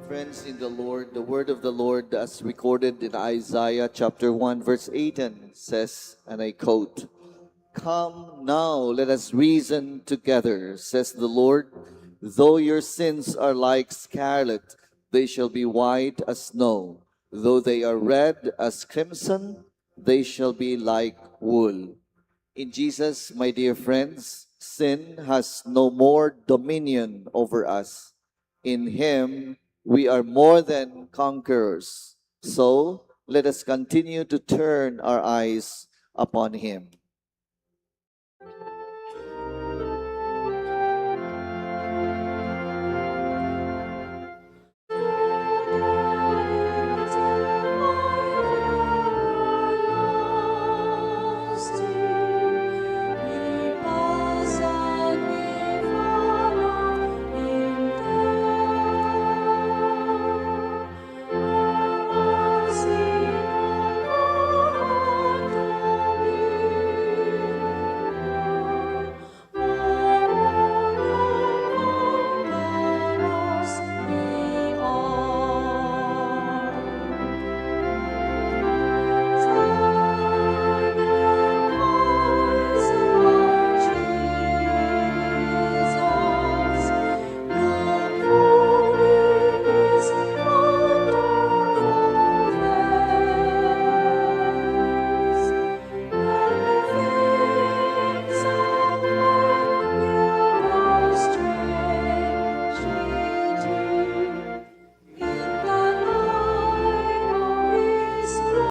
Friends in the Lord, the word of the Lord as recorded in Isaiah chapter 1 verse 18 says, and I quote, "Come now, let us reason together, says the Lord. Though your sins are like scarlet, they shall be white as snow. Though they are red as crimson, they shall be like wool." In Jesus, my dear friends, sin has no more dominion over us. In Him, we are more than conquerors. So, let us continue to turn our eyes upon Him.